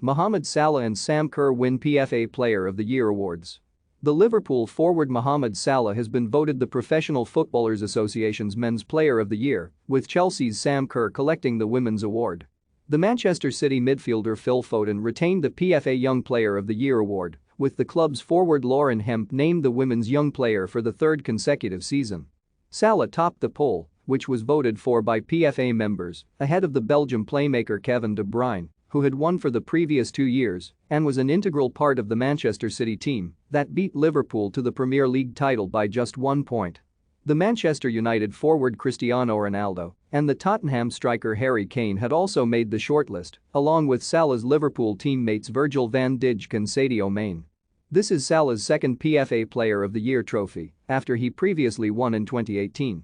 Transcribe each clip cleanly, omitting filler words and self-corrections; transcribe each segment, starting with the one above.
Mohamed Salah and Sam Kerr win PFA Player of the Year awards. The Liverpool forward Mohamed Salah has been voted the Professional Footballers Association's Men's Player of the Year, with Chelsea's Sam Kerr collecting the Women's Award. The Manchester City midfielder Phil Foden retained the PFA Young Player of the Year award, with the club's forward Lauren Hemp named the Women's Young Player for the third consecutive season. Salah topped the poll, which was voted for by PFA members, ahead of the Belgian playmaker Kevin De Bruyne, who had won for the previous 2 years and was an integral part of the Manchester City team that beat Liverpool to the Premier League title by just 1 point. The Manchester United forward Cristiano Ronaldo and the Tottenham striker Harry Kane had also made the shortlist, along with Salah's Liverpool teammates Virgil van Dijk and Sadio Mane. This is Salah's second PFA Player of the Year trophy, after he previously won in 2018.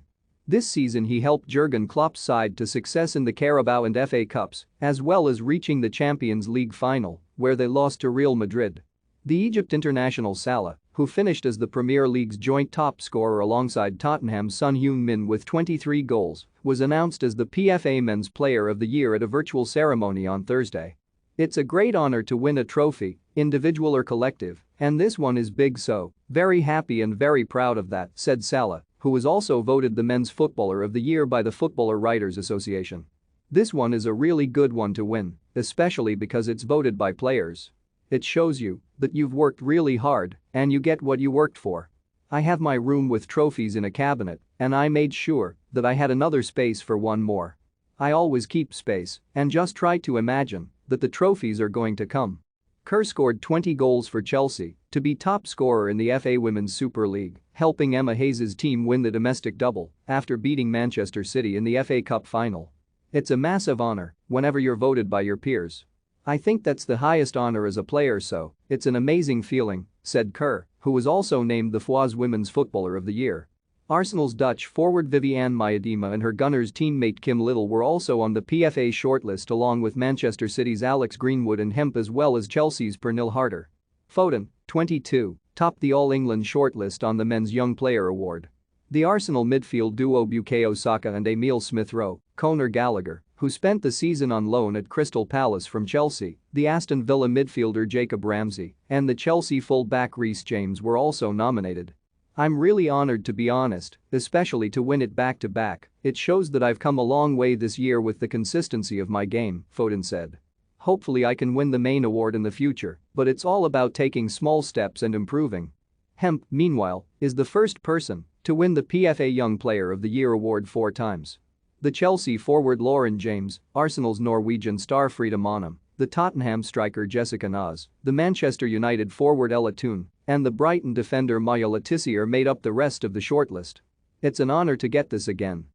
This season he helped Jurgen Klopp's side to success in the Carabao and FA Cups, as well as reaching the Champions League final, where they lost to Real Madrid. The Egypt international Salah, who finished as the Premier League's joint top scorer alongside Tottenham's Son Heung-min with 23 goals, was announced as the PFA Men's Player of the Year at a virtual ceremony on Thursday. "It's a great honor to win a trophy, individual or collective, and this one is big, so very happy and very proud of that," said Salah, who was also voted the Men's Footballer of the Year by the Footballer Writers Association. "This one is a really good one to win, especially because it's voted by players. It shows you that you've worked really hard and you get what you worked for. I have my room with trophies in a cabinet, and I made sure that I had another space for one more. I always keep space and just try to imagine that the trophies are going to come." Kerr scored 20 goals for Chelsea to be top scorer in the FA Women's Super League, helping Emma Hayes' team win the domestic double after beating Manchester City in the FA Cup final. "It's a massive honor whenever you're voted by your peers. I think that's the highest honor as a player, so it's an amazing feeling," said Kerr, who was also named the FA's Women's Footballer of the Year. Arsenal's Dutch forward Vivianne Miedema and her Gunners teammate Kim Little were also on the PFA shortlist, along with Manchester City's Alex Greenwood and Hemp, as well as Chelsea's Pernille Harder. Foden, 22, topped the All-England shortlist on the Men's Young Player award. The Arsenal midfield duo Bukayo Saka and Emile Smith-Rowe, Conor Gallagher, who spent the season on loan at Crystal Palace from Chelsea, the Aston Villa midfielder Jacob Ramsey, and the Chelsea full-back Reece James were also nominated. "I'm really honored, to be honest, especially to win it back-to-back. It shows that I've come a long way this year with the consistency of my game," Foden said. "Hopefully I can win the main award in the future, but it's all about taking small steps and improving." Hemp, meanwhile, is the first person to win the PFA Young Player of the Year award 4 times. The Chelsea forward Lauren James, Arsenal's Norwegian star Frida Maanum, the Tottenham striker Jessica Nas, the Manchester United forward Ella Toone, and the Brighton defender Maya Letitia made up the rest of the shortlist. "It's an honor to get this again.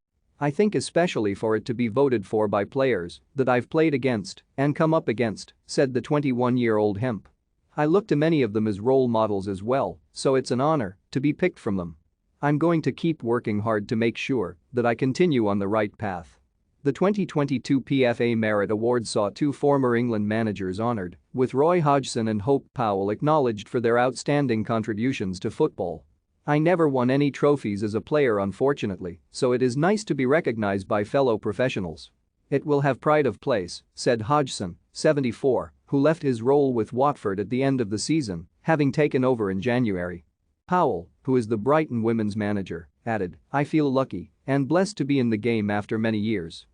I think especially for it to be voted for by players that I've played against and come up against," said the 21-year-old Hemp. "I look to many of them as role models as well, so it's an honor to be picked from them. I'm going to keep working hard to make sure that I continue on the right path." The 2022 PFA Merit Award saw 2 former England managers honored, with Roy Hodgson and Hope Powell acknowledged for their outstanding contributions to football. "I never won any trophies as a player, unfortunately, so it is nice to be recognized by fellow professionals. It will have pride of place," said Hodgson, 74, who left his role with Watford at the end of the season, having taken over in January. Powell, who is the Brighton women's manager, added, "I feel lucky and blessed to be in the game after many years.